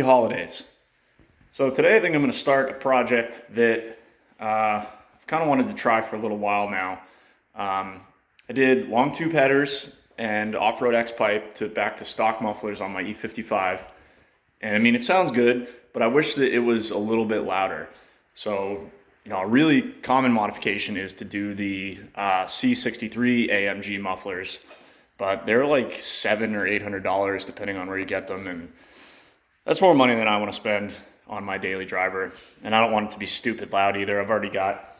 Happy holidays. So today I think I'm going to start a project that I've kind of wanted to try for a little while now. I did long tube headers and off-road X-pipe back to stock mufflers on my E55. And I mean, it sounds good, but I wish that it was a little bit louder. So, a really common modification is to do the C63 AMG mufflers, but they're like $700 or $800 depending on where you get them, and that's more money than I want to spend on my daily driver. And I don't want it to be stupid loud either. I've already got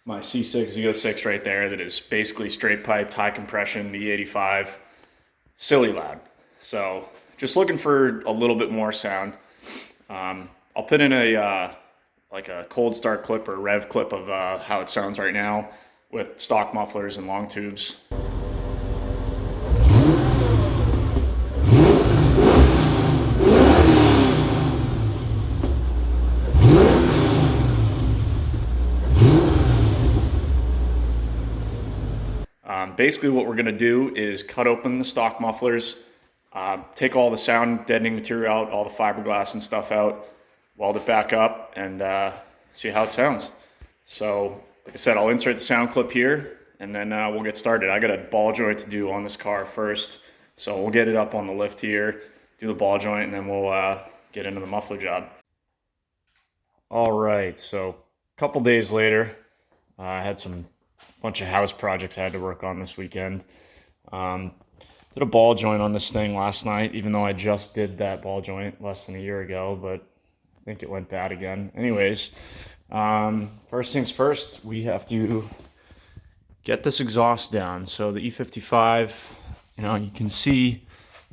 my C6 Z06 right there that is basically straight piped, high compression, E85, silly loud. So just looking for a little bit more sound. I'll put in a like a cold start clip or rev clip of how it sounds right now with stock mufflers and long tubes. Basically what we're going to do is cut open the stock mufflers, take all the sound deadening material out, all the fiberglass and stuff out, weld it back up, and see how it sounds. So, like I said, I'll insert the sound clip here, and then we'll get started. I got a ball joint to do on this car first, so we'll get it up on the lift here, do the ball joint, and then we'll get into the muffler job. All right, so a couple days later, I had some bunch of house projects I had to work on this weekend. Did a ball joint on this thing last night, even though I just did that ball joint less than a year ago, but I think it went bad again. Anyways, first things first, we have to get this exhaust down. So the E55, you can see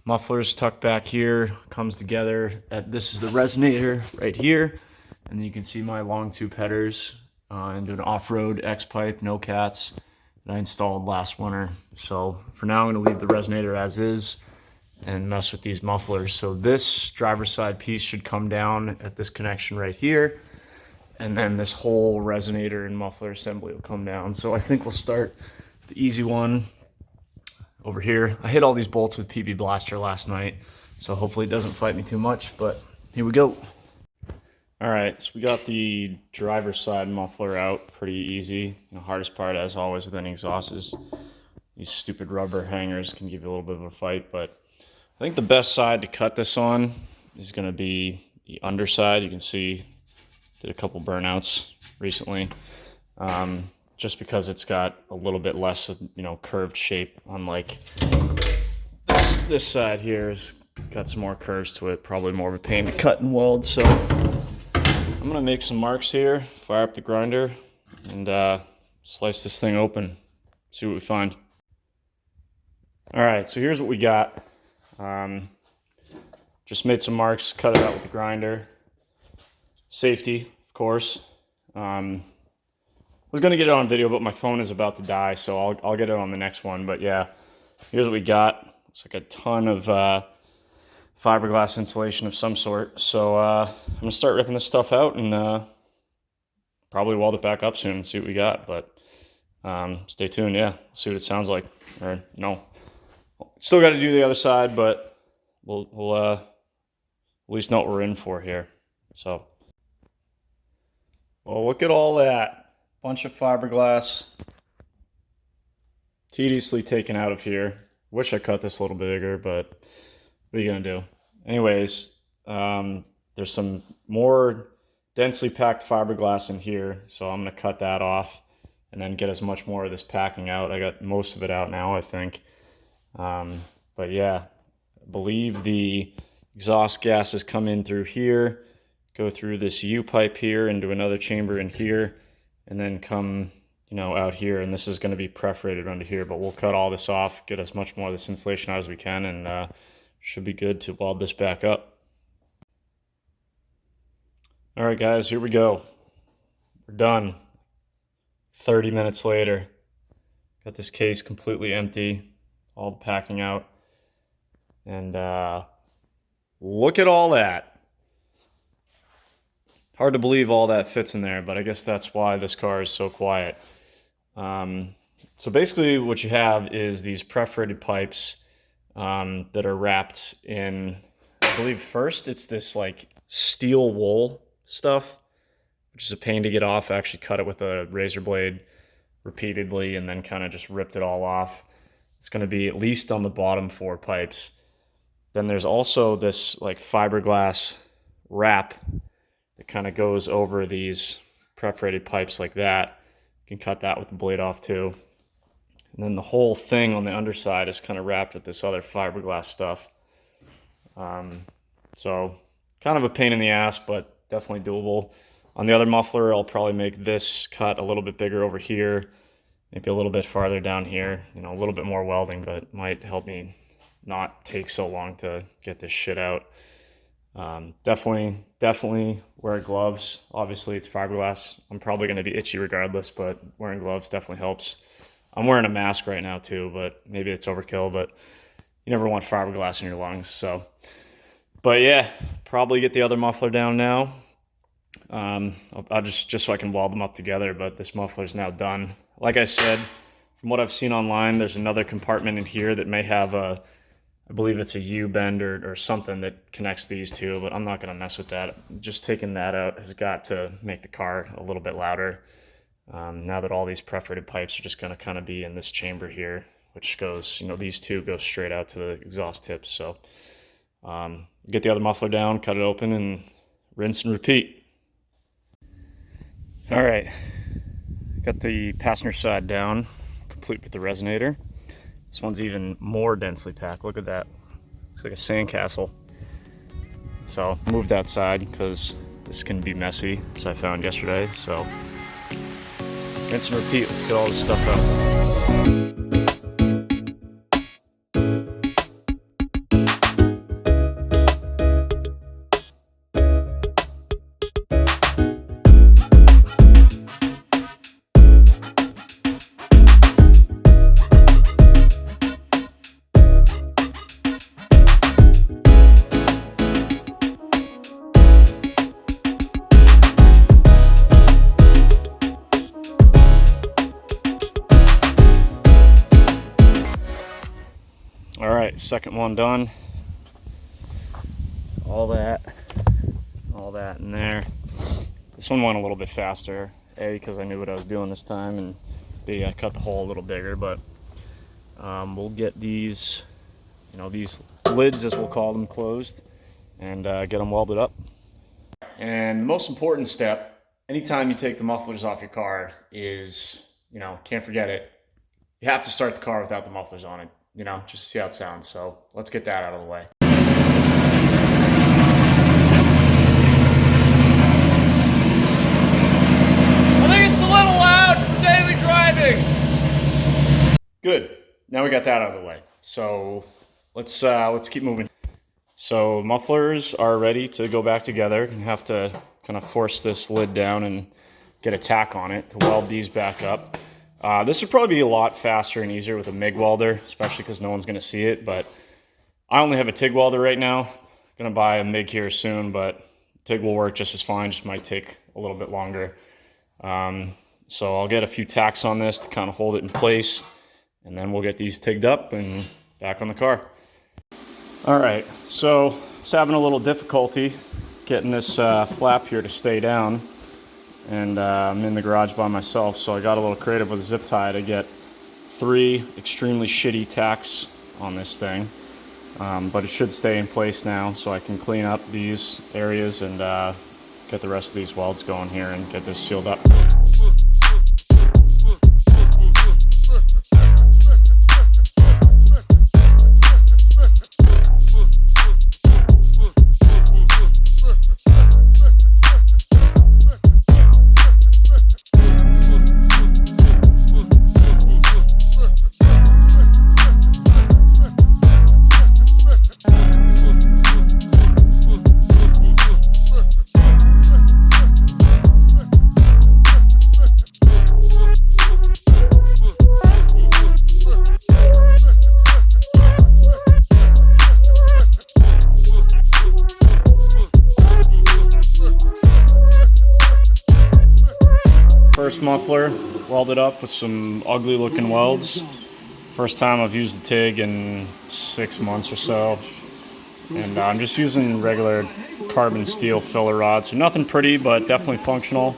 mufflers tucked back here, comes together. This is the resonator right here, and then you can see my long tube headers. And do an off-road X-pipe, no cats, that I installed last winter. So for now, I'm going to leave the resonator as is and mess with these mufflers. So this driver's side piece should come down at this connection right here, and then this whole resonator and muffler assembly will come down. So I think we'll start the easy one over here. I hit all these bolts with PB Blaster last night, so hopefully it doesn't fight me too much, but here we go. All right, so we got the driver's side muffler out pretty easy. The hardest part, as always with any exhaust, is these stupid rubber hangers can give you a little bit of a fight, but I think the best side to cut this on is going to be the underside. You can see did a couple burnouts recently, just because it's got a little bit less, curved shape, unlike this side here has got some more curves to it, probably more of a pain to cut and weld. So I'm going to make some marks here, fire up the grinder, and slice this thing open, see what we find. All right, so here's what we got. Just made some marks, cut it out with the grinder. Safety, of course. I was going to get it on video, but my phone is about to die, so I'll get it on the next one. But yeah, here's what we got. It's like a ton of fiberglass insulation of some sort. So I'm gonna start ripping this stuff out and probably weld it back up soon and see what we got. But stay tuned. Yeah, see what it sounds like. Or no, still got to do the other side, but we'll at least know what we're in for here. So, well, look at all that bunch of fiberglass tediously taken out of here. Wish I cut this a little bigger, but what are you gonna do? Anyways, there's some more densely packed fiberglass in here, so I'm gonna cut that off and then get as much more of this packing out. I got most of it out now, I think. But yeah, I believe the exhaust gases come in through here, go through this U pipe here into another chamber in here, and then come out here, and this is going to be perforated under here, but we'll cut all this off, get as much more of this insulation out as we can, and should be good to weld this back up. All right, guys, here we go. We're done. 30 minutes later. Got this case completely empty, all the packing out, and look at all that. Hard to believe all that fits in there, but I guess that's why this car is so quiet. So basically what you have is these perforated pipes that are wrapped in believe first it's this like steel wool stuff, which is a pain to get off. I actually cut it with a razor blade repeatedly and then kind of just ripped it all off. It's going to be at least on the bottom 4 pipes. Then there's also this like fiberglass wrap that kind of goes over these perforated pipes like that. You can cut that with the blade off too. And then the whole thing on the underside is kind of wrapped with this other fiberglass stuff. So kind of a pain in the ass, but definitely doable. On the other muffler, I'll probably make this cut a little bit bigger over here, maybe a little bit farther down here, you know, a little bit more welding, but might help me not take so long to get this shit out. Definitely wear gloves. Obviously it's fiberglass. I'm probably going to be itchy regardless, but wearing gloves definitely helps. I'm wearing a mask right now too, but maybe it's overkill, but you never want fiberglass in your lungs. So, but yeah, probably get the other muffler down now. I'll just so I can weld them up together, but this muffler is now done. Like I said, from what I've seen online, there's another compartment in here that may have a, I believe it's a U-bend or something that connects these two, but I'm not going to mess with that. Just taking that out has got to make the car a little bit louder. Now that all these perforated pipes are just going to kind of be in this chamber here, which goes, you know, these two go straight out to the exhaust tips. So get the other muffler down, cut it open, and rinse and repeat. All right, got the passenger side down, complete with the resonator. This one's even more densely packed. Look at that. Looks like a sandcastle. So moved outside because this can be messy, as I found yesterday. So rinse and repeat. Let's get all this stuff out. All right, second one done. All that in there. This one went a little bit faster, A, because I knew what I was doing this time, and B, I cut the hole a little bigger, but we'll get these, you know, these lids, as we'll call them, closed, and get them welded up. And the most important step, anytime you take the mufflers off your car is, you know, can't forget it, you have to start the car without the mufflers on it. You know, just to see how it sounds. So let's get that out of the way. I think it's a little loud for daily driving. Good. Now we got that out of the way. So let's keep moving. So mufflers are ready to go back together. You have to kind of force this lid down and get a tack on it to weld these back up. This would probably be a lot faster and easier with a MIG welder, especially because no one's going to see it, but I only have a TIG welder right now. I'm going to buy a MIG here soon, but TIG will work just as fine, just might take a little bit longer. So I'll get a few tacks on this to kind of hold it in place, and then we'll get these tigged up and back on the car. All right, so I was having a little difficulty getting this flap here to stay down. And I'm in the garage by myself, so I got a little creative with a zip tie to get 3 extremely shitty tacks on this thing. But it should stay in place now, so I can clean up these areas and get the rest of these welds going here and get this sealed up. First muffler welded up with some ugly looking welds. First time I've used the TIG in 6 months or so. And I'm just using regular carbon steel filler rods. So nothing pretty, but definitely functional.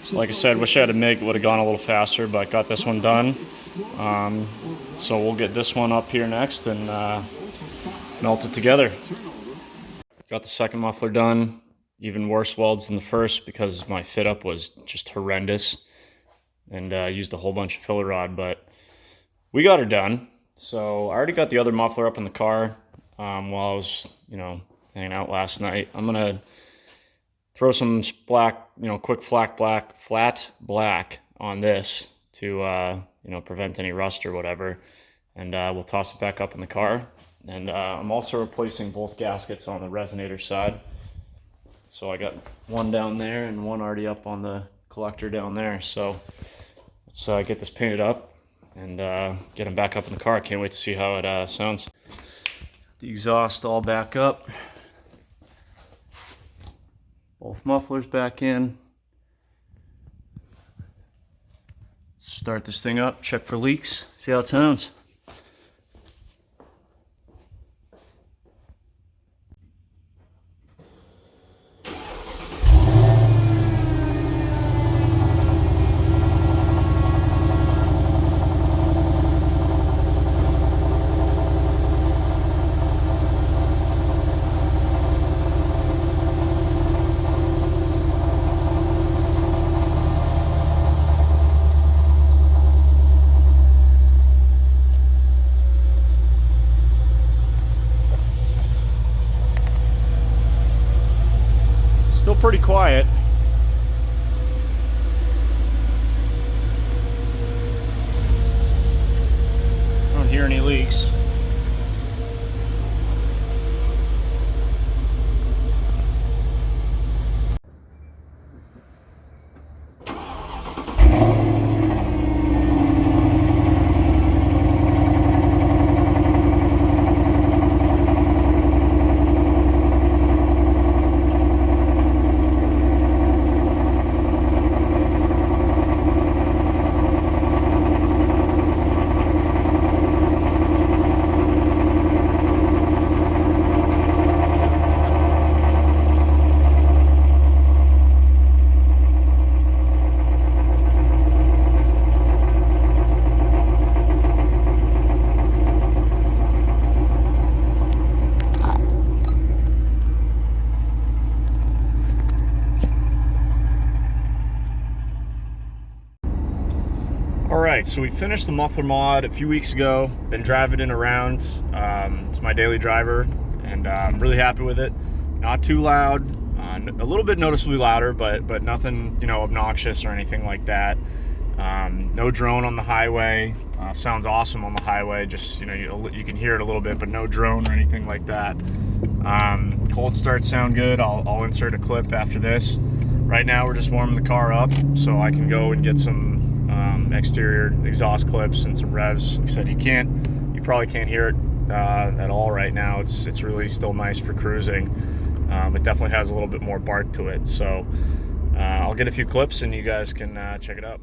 So like I said, wish I had a MIG, would have gone a little faster, but got this one done. So we'll get this one up here next and melt it together. Got the second muffler done. Even worse welds than the first because my fit up was just horrendous, and used a whole bunch of filler rod, but we got her done. So I already got the other muffler up in the car while I was, hanging out last night. I'm gonna throw some black, quick flat black on this to, prevent any rust or whatever. And we'll toss it back up in the car. And I'm also replacing both gaskets on the resonator side. So I got one down there and one already up on the collector down there. So let's get this painted up and get them back up in the car. I can't wait to see how it sounds. The exhaust all back up. Both mufflers back in. Let's start this thing up, check for leaks, see how it sounds. Still pretty quiet. I don't hear any leaks. Alright, so we finished the muffler mod a few weeks ago. Been driving it around. It's my daily driver, and I'm really happy with it. Not too loud, a little bit noticeably louder, but nothing, obnoxious or anything like that. No drone on the highway. Sounds awesome on the highway. Just, you can hear it a little bit, but no drone or anything like that. Cold starts sound good. I'll insert a clip after this. Right now we're just warming the car up so I can go and get some exterior exhaust clips and some revs. Like I said, you probably can't hear it at all right now. It's really still nice for cruising. It definitely has a little bit more bark to it. So I'll get a few clips and you guys can check it out.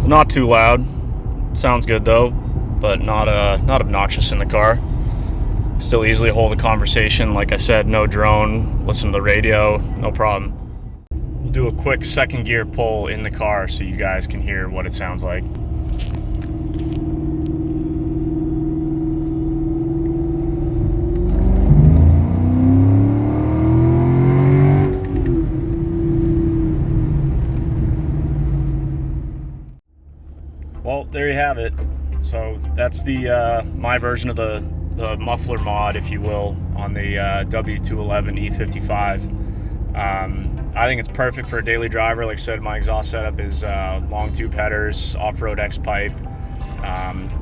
Not too loud. Sounds good though, but not obnoxious in the car. Still easily hold a conversation. Like I said, no drone, listen to the radio, no problem. We'll do a quick second gear pull in the car so you guys can hear what it sounds like. Well, there you have it. So that's the my version of the muffler mod, if you will, on the W211 E55. I think it's perfect for a daily driver. Like I said, my exhaust setup is long tube headers, off-road X pipe.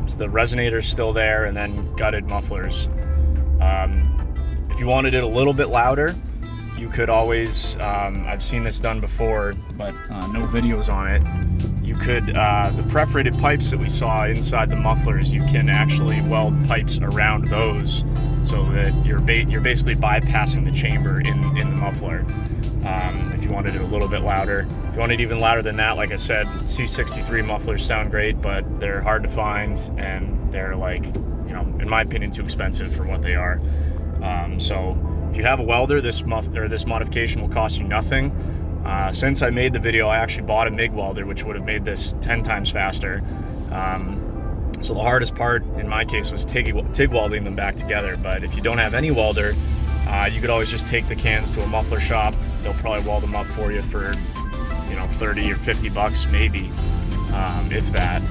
So the resonator's still there, and then gutted mufflers. If you wanted it a little bit louder, you could always, I've seen this done before, but no videos on it. You could, the perforated pipes that we saw inside the mufflers, you can actually weld pipes around those so that you're basically bypassing the chamber in the muffler. If you wanted it a little bit louder. If you wanted it even louder than that, like I said, C63 mufflers sound great, but they're hard to find, and they're, like, you know, in my opinion, too expensive for what they are. So if you have a welder, this modification will cost you nothing. Since I made the video, I actually bought a MIG welder, which would have made this 10 times faster. So the hardest part in my case was TIG welding them back together. But if you don't have any welder, you could always just take the cans to a muffler shop. They'll probably weld them up for you for, you know, 30 or 50 bucks maybe, if that.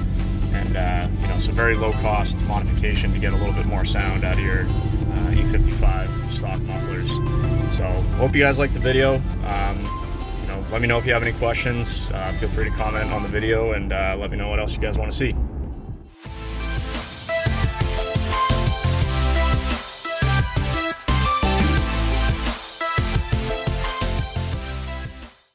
And you know, so very low cost modification to get a little bit more sound out of your E55 stock mufflers. So hope you guys liked the video. You know, let me know if you have any questions. Feel free to comment on the video, and let me know what else you guys want to see.